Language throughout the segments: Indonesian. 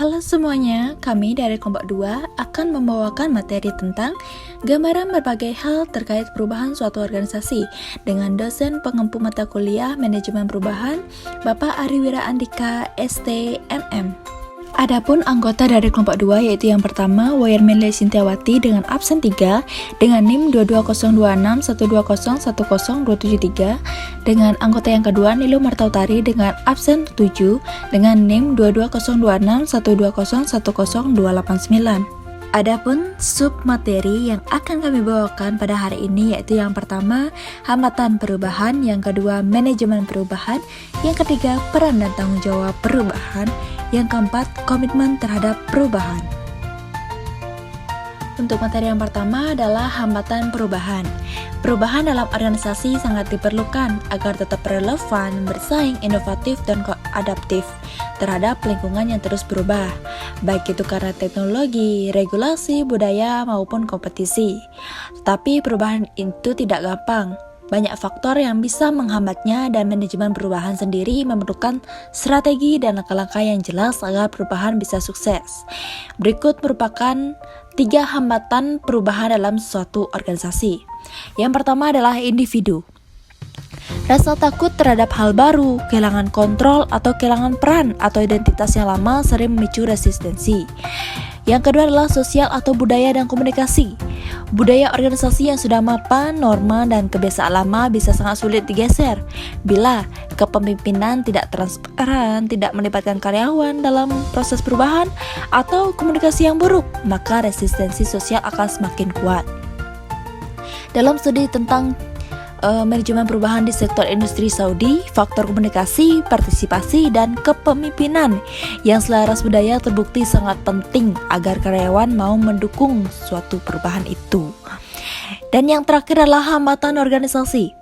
Halo semuanya, kami dari kelompok 2 akan membawakan materi tentang gambaran berbagai hal terkait perubahan suatu organisasi dengan dosen pengempu mata kuliah Manajemen Perubahan, Bapak Ariwira Andika, STMM. Adapun anggota dari kelompok 2 yaitu yang pertama Wayarmile Sintiawati dengan absen 3 dengan NIM 2202612010273, dengan anggota yang kedua Nilu Martautari dengan absen 7 dengan NIM 2202612010289. Adapun sub materi yang akan kami bawakan pada hari ini yaitu yang pertama hambatan perubahan, yang kedua manajemen perubahan, yang ketiga peran dan tanggung jawab perubahan, yang keempat komitmen terhadap perubahan. Untuk materi yang pertama adalah hambatan perubahan. Perubahan dalam organisasi sangat diperlukan agar tetap relevan, bersaing, inovatif, dan adaptif terhadap lingkungan yang terus berubah, baik itu karena teknologi, regulasi, budaya, maupun kompetisi. Tetapi perubahan itu tidak gampang. Banyak faktor yang bisa menghambatnya dan manajemen perubahan sendiri memerlukan strategi dan langkah-langkah yang jelas agar perubahan bisa sukses. Berikut merupakan 3 hambatan perubahan dalam suatu organisasi. Yang pertama adalah individu. Rasa takut terhadap hal baru, kehilangan kontrol atau kehilangan peran atau identitas yang lama sering memicu resistensi. Yang kedua adalah sosial atau budaya dan komunikasi. Budaya organisasi yang sudah mapan, norma dan kebiasaan lama bisa sangat sulit digeser. Bila kepemimpinan tidak transparan, tidak melibatkan karyawan dalam proses perubahan, atau komunikasi yang buruk, maka resistensi sosial akan semakin kuat. Dalam studi tentang manajemen perubahan di sektor industri Saudi, faktor komunikasi, partisipasi, dan kepemimpinan yang selaras budaya terbukti sangat penting agar karyawan mau mendukung suatu perubahan itu. Dan yang terakhir adalah hambatan organisasi.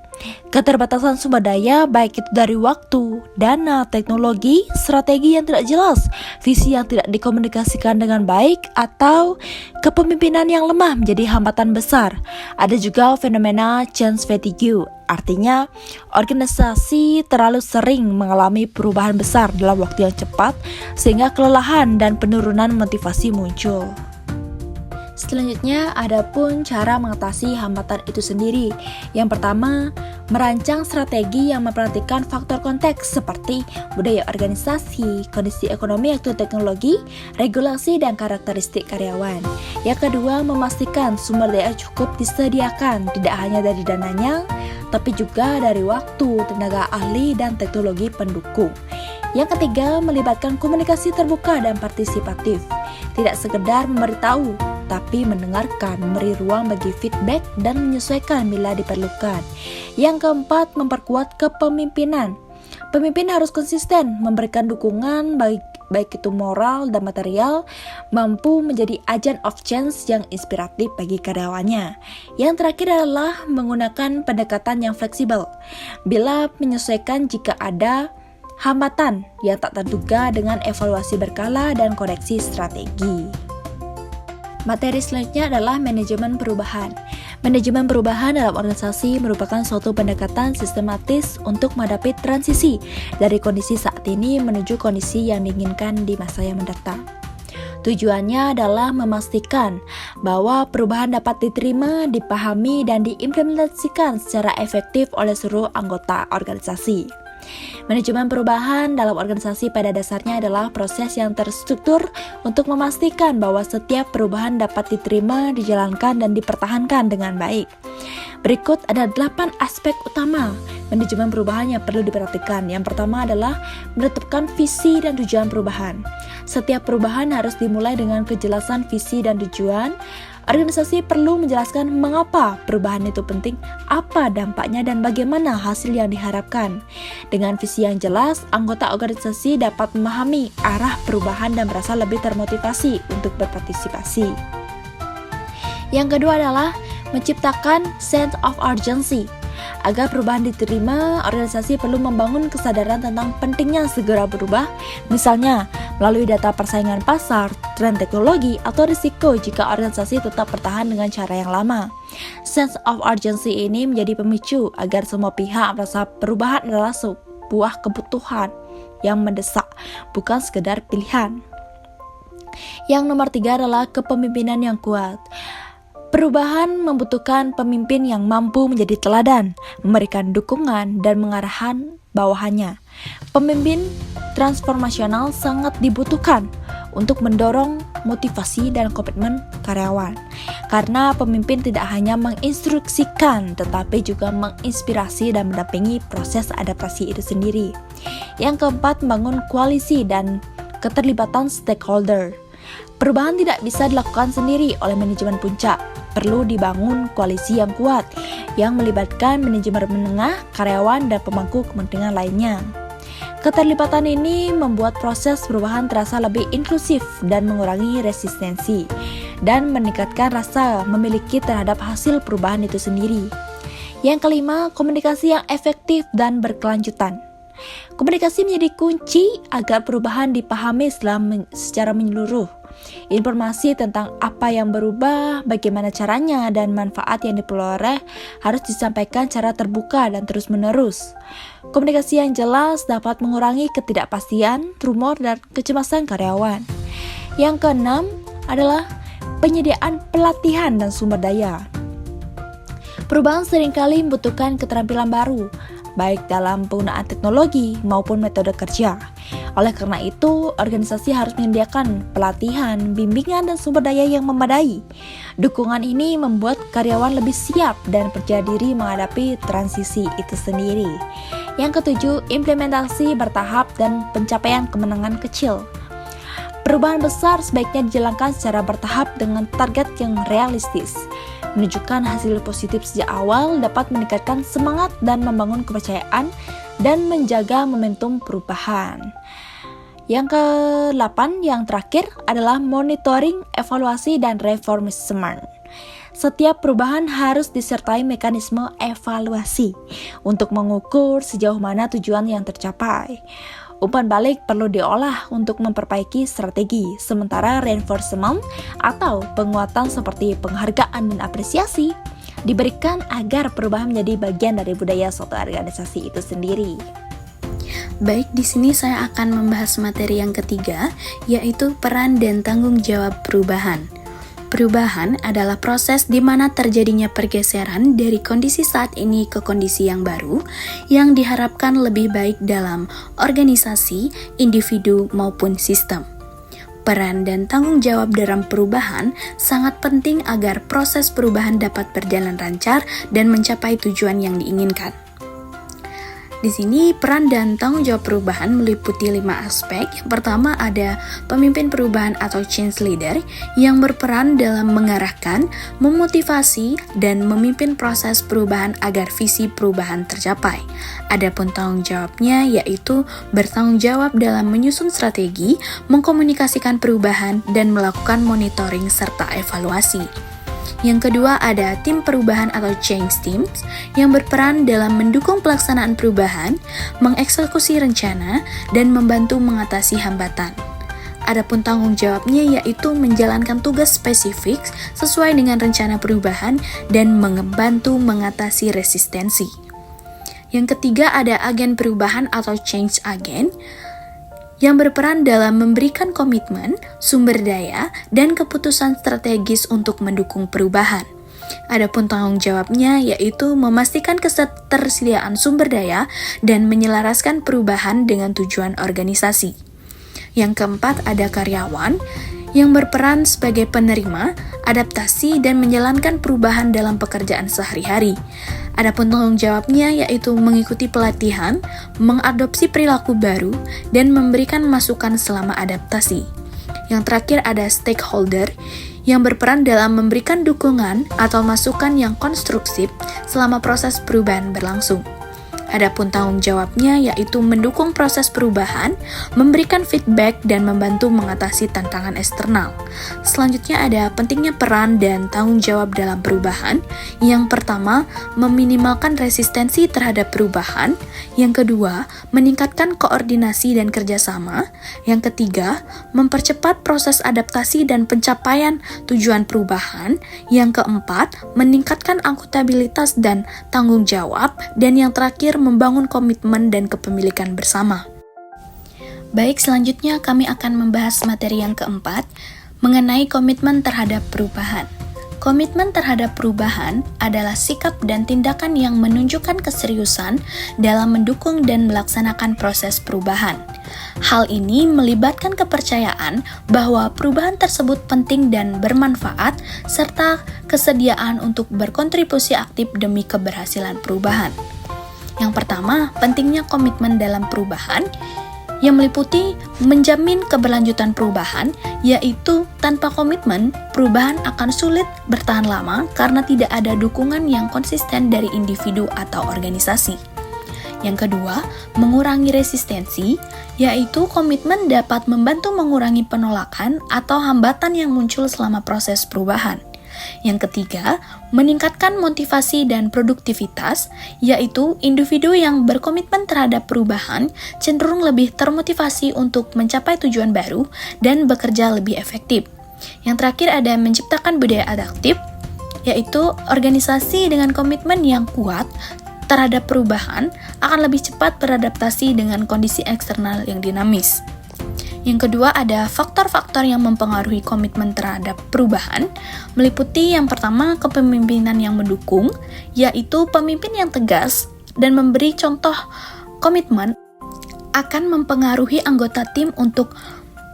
Keterbatasan sumber daya baik itu dari waktu, dana, teknologi, strategi yang tidak jelas, visi yang tidak dikomunikasikan dengan baik, atau kepemimpinan yang lemah menjadi hambatan besar. Ada juga fenomena change fatigue, artinya organisasi terlalu sering mengalami perubahan besar dalam waktu yang cepat sehingga kelelahan dan penurunan motivasi muncul. Selanjutnya, ada pun cara mengatasi hambatan itu sendiri. Yang pertama, merancang strategi yang memperhatikan faktor konteks seperti budaya organisasi, kondisi ekonomi atau teknologi, regulasi, dan karakteristik karyawan. Yang kedua, memastikan sumber daya cukup disediakan, tidak hanya dari dananya, tapi juga dari waktu, tenaga ahli, dan teknologi pendukung. Yang ketiga, melibatkan komunikasi terbuka dan partisipatif. Tidak sekedar memberitahu, tapi mendengarkan, memberi ruang bagi feedback, dan menyesuaikan bila diperlukan. Yang keempat, memperkuat kepemimpinan. Pemimpin harus konsisten, memberikan dukungan baik itu moral dan material, mampu menjadi agent of change yang inspiratif bagi karyawannya. Yang terakhir adalah menggunakan pendekatan yang fleksibel, bila menyesuaikan jika ada hambatan yang tak terduga dengan evaluasi berkala dan koreksi strategi. Materi selanjutnya adalah manajemen perubahan. Manajemen perubahan dalam organisasi merupakan suatu pendekatan sistematis untuk menghadapi transisi dari kondisi saat ini menuju kondisi yang diinginkan di masa yang mendatang. Tujuannya adalah memastikan bahwa perubahan dapat diterima, dipahami, dan diimplementasikan secara efektif oleh seluruh anggota organisasi. Manajemen perubahan dalam organisasi pada dasarnya adalah proses yang terstruktur untuk memastikan bahwa setiap perubahan dapat diterima, dijalankan, dan dipertahankan dengan baik. Berikut ada 8 aspek utama manajemen perubahan yang perlu diperhatikan. Yang pertama adalah menetapkan visi dan tujuan perubahan. Setiap perubahan harus dimulai dengan kejelasan visi dan tujuan. Organisasi perlu menjelaskan mengapa perubahan itu penting, apa dampaknya, dan bagaimana hasil yang diharapkan. Dengan visi yang jelas, anggota organisasi dapat memahami arah perubahan dan merasa lebih termotivasi untuk berpartisipasi. Yang kedua adalah menciptakan sense of urgency. Agar perubahan diterima, organisasi perlu membangun kesadaran tentang pentingnya segera berubah, misalnya melalui data persaingan pasar, tren teknologi, atau risiko jika organisasi tetap bertahan dengan cara yang lama. Sense of urgency ini menjadi pemicu agar semua pihak merasa perubahan adalah sebuah kebutuhan yang mendesak, bukan sekedar pilihan. Yang nomor 3 adalah kepemimpinan yang kuat. Perubahan membutuhkan pemimpin yang mampu menjadi teladan, memberikan dukungan, dan mengarahkan bawahannya. Pemimpin transformasional sangat dibutuhkan untuk mendorong motivasi dan komitmen karyawan. Karena pemimpin tidak hanya menginstruksikan, tetapi juga menginspirasi dan mendampingi proses adaptasi itu sendiri. Yang keempat, membangun koalisi dan keterlibatan stakeholder. Perubahan tidak bisa dilakukan sendiri oleh manajemen puncak. Perlu dibangun koalisi yang kuat, yang melibatkan manajemen menengah, karyawan, dan pemangku kepentingan lainnya. Keterlibatan ini membuat proses perubahan terasa lebih inklusif dan mengurangi resistensi, dan meningkatkan rasa memiliki terhadap hasil perubahan itu sendiri. Yang kelima, komunikasi yang efektif dan berkelanjutan. Komunikasi menjadi kunci agar perubahan dipahami secara menyeluruh. Informasi tentang apa yang berubah, bagaimana caranya, dan manfaat yang diperoleh harus disampaikan secara terbuka dan terus-menerus. Komunikasi yang jelas dapat mengurangi ketidakpastian, rumor, dan kecemasan karyawan. Yang keenam adalah penyediaan pelatihan dan sumber daya. Perubahan seringkali membutuhkan keterampilan baru, baik dalam penggunaan teknologi maupun metode kerja. Oleh karena itu, organisasi harus menyediakan pelatihan, bimbingan, dan sumber daya yang memadai. Dukungan ini membuat karyawan lebih siap dan percaya diri menghadapi transisi itu sendiri. Yang ketujuh, implementasi bertahap dan pencapaian kemenangan kecil. Perubahan besar sebaiknya dijalankan secara bertahap dengan target yang realistis. Menunjukkan hasil positif sejak awal dapat meningkatkan semangat dan membangun kepercayaan dan menjaga momentum perubahan. Yang ke-8, yang terakhir adalah monitoring, evaluasi, dan reformisme. Setiap perubahan harus disertai mekanisme evaluasi untuk mengukur sejauh mana tujuan yang tercapai. Umpan balik perlu diolah untuk memperbaiki strategi, sementara reinforcement atau penguatan seperti penghargaan dan apresiasi diberikan agar perubahan menjadi bagian dari budaya suatu organisasi itu sendiri. Baik, di sini saya akan membahas materi yang ketiga, yaitu peran dan tanggung jawab perubahan. Perubahan adalah proses di mana terjadinya pergeseran dari kondisi saat ini ke kondisi yang baru, yang diharapkan lebih baik dalam organisasi, individu, maupun sistem. Peran dan tanggung jawab dalam perubahan sangat penting agar proses perubahan dapat berjalan lancar dan mencapai tujuan yang diinginkan. Di sini peran dan tanggung jawab perubahan meliputi 5 aspek. Yang pertama ada pemimpin perubahan atau change leader yang berperan dalam mengarahkan, memotivasi, dan memimpin proses perubahan agar visi perubahan tercapai. Adapun tanggung jawabnya yaitu bertanggung jawab dalam menyusun strategi, mengkomunikasikan perubahan, dan melakukan monitoring serta evaluasi. Yang kedua ada tim perubahan atau change teams yang berperan dalam mendukung pelaksanaan perubahan, mengeksekusi rencana, dan membantu mengatasi hambatan. Adapun tanggung jawabnya yaitu menjalankan tugas spesifik sesuai dengan rencana perubahan dan membantu mengatasi resistensi. Yang ketiga ada agen perubahan atau change agent yang berperan dalam memberikan komitmen, sumber daya, dan keputusan strategis untuk mendukung perubahan. Adapun tanggung jawabnya yaitu memastikan ketersediaan sumber daya dan menyelaraskan perubahan dengan tujuan organisasi. Yang keempat ada karyawan yang berperan sebagai penerima, adaptasi, dan menjalankan perubahan dalam pekerjaan sehari-hari. Adapun tanggung jawabnya yaitu mengikuti pelatihan, mengadopsi perilaku baru, dan memberikan masukan selama adaptasi. Yang terakhir ada stakeholder yang berperan dalam memberikan dukungan atau masukan yang konstruktif selama proses perubahan berlangsung. Adapun tanggung jawabnya yaitu mendukung proses perubahan, memberikan feedback, dan membantu mengatasi tantangan eksternal. Selanjutnya ada pentingnya peran dan tanggung jawab dalam perubahan. Yang pertama, meminimalkan resistensi terhadap perubahan. Yang kedua, meningkatkan koordinasi dan kerjasama. Yang ketiga, mempercepat proses adaptasi dan pencapaian tujuan perubahan. Yang keempat, meningkatkan akuntabilitas dan tanggung jawab. Dan yang terakhir, membangun komitmen dan kepemilikan bersama. Baik, selanjutnya kami akan membahas materi yang keempat mengenai komitmen terhadap perubahan. Komitmen terhadap perubahan adalah sikap dan tindakan yang menunjukkan keseriusan dalam mendukung dan melaksanakan proses perubahan. Hal ini melibatkan kepercayaan bahwa perubahan tersebut penting dan bermanfaat, serta kesediaan untuk berkontribusi aktif demi keberhasilan perubahan. Yang pertama, pentingnya komitmen dalam perubahan, yang meliputi menjamin keberlanjutan perubahan, yaitu tanpa komitmen, perubahan akan sulit bertahan lama karena tidak ada dukungan yang konsisten dari individu atau organisasi. Yang kedua, mengurangi resistensi, yaitu komitmen dapat membantu mengurangi penolakan atau hambatan yang muncul selama proses perubahan. Yang ketiga, meningkatkan motivasi dan produktivitas, yaitu individu yang berkomitmen terhadap perubahan cenderung lebih termotivasi untuk mencapai tujuan baru dan bekerja lebih efektif. Yang terakhir ada menciptakan budaya adaptif, yaitu organisasi dengan komitmen yang kuat terhadap perubahan akan lebih cepat beradaptasi dengan kondisi eksternal yang dinamis. Yang kedua ada faktor-faktor yang mempengaruhi komitmen terhadap perubahan, meliputi yang pertama kepemimpinan yang mendukung, yaitu pemimpin yang tegas dan memberi contoh komitmen akan mempengaruhi anggota tim untuk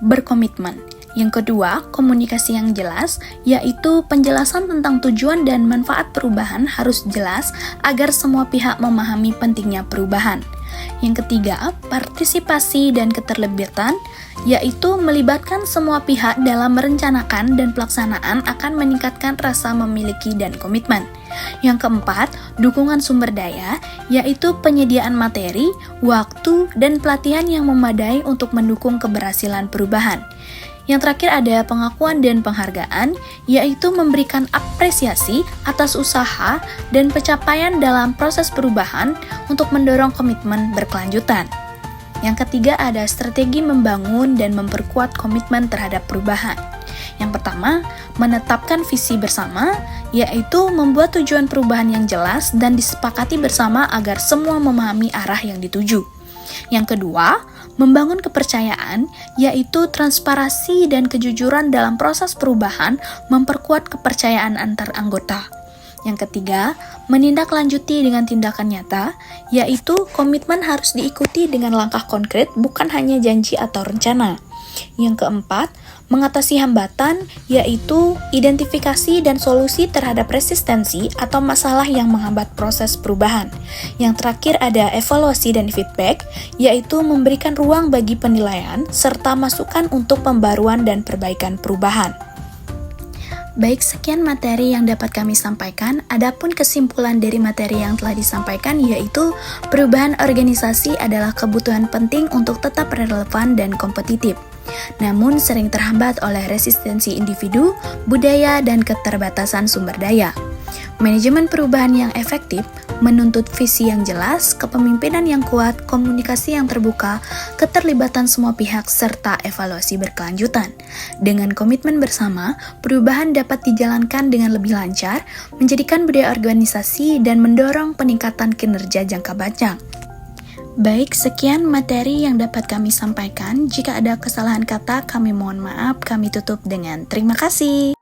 berkomitmen. Yang kedua, komunikasi yang jelas, yaitu penjelasan tentang tujuan dan manfaat perubahan harus jelas agar semua pihak memahami pentingnya perubahan. Yang ketiga, partisipasi dan keterlibatan, yaitu melibatkan semua pihak dalam merencanakan dan pelaksanaan akan meningkatkan rasa memiliki dan komitmen. Yang keempat, dukungan sumber daya, yaitu penyediaan materi, waktu, dan pelatihan yang memadai untuk mendukung keberhasilan perubahan. Yang terakhir ada pengakuan dan penghargaan, yaitu memberikan apresiasi atas usaha dan pencapaian dalam proses perubahan untuk mendorong komitmen berkelanjutan. Yang ketiga ada strategi membangun dan memperkuat komitmen terhadap perubahan. Yang pertama, menetapkan visi bersama, yaitu membuat tujuan perubahan yang jelas dan disepakati bersama agar semua memahami arah yang dituju. Yang kedua, membangun kepercayaan, yaitu transparansi dan kejujuran dalam proses perubahan memperkuat kepercayaan antar anggota. Yang ketiga, menindaklanjuti dengan tindakan nyata, yaitu komitmen harus diikuti dengan langkah konkret, bukan hanya janji atau rencana. Yang keempat, mengatasi hambatan, yaitu identifikasi dan solusi terhadap resistensi atau masalah yang menghambat proses perubahan. Yang terakhir ada evaluasi dan feedback, yaitu memberikan ruang bagi penilaian serta masukan untuk pembaruan dan perbaikan perubahan. Baik, sekian materi yang dapat kami sampaikan. Adapun kesimpulan dari materi yang telah disampaikan yaitu perubahan organisasi adalah kebutuhan penting untuk tetap relevan dan kompetitif, namun sering terhambat oleh resistensi individu, budaya, dan keterbatasan sumber daya. Manajemen perubahan yang efektif menuntut visi yang jelas, kepemimpinan yang kuat, komunikasi yang terbuka, keterlibatan semua pihak, serta evaluasi berkelanjutan. Dengan komitmen bersama, perubahan dapat dijalankan dengan lebih lancar, menjadikan budaya organisasi, dan mendorong peningkatan kinerja jangka panjang. Baik, sekian materi yang dapat kami sampaikan. Jika ada kesalahan kata, kami mohon maaf. Kami tutup dengan terima kasih.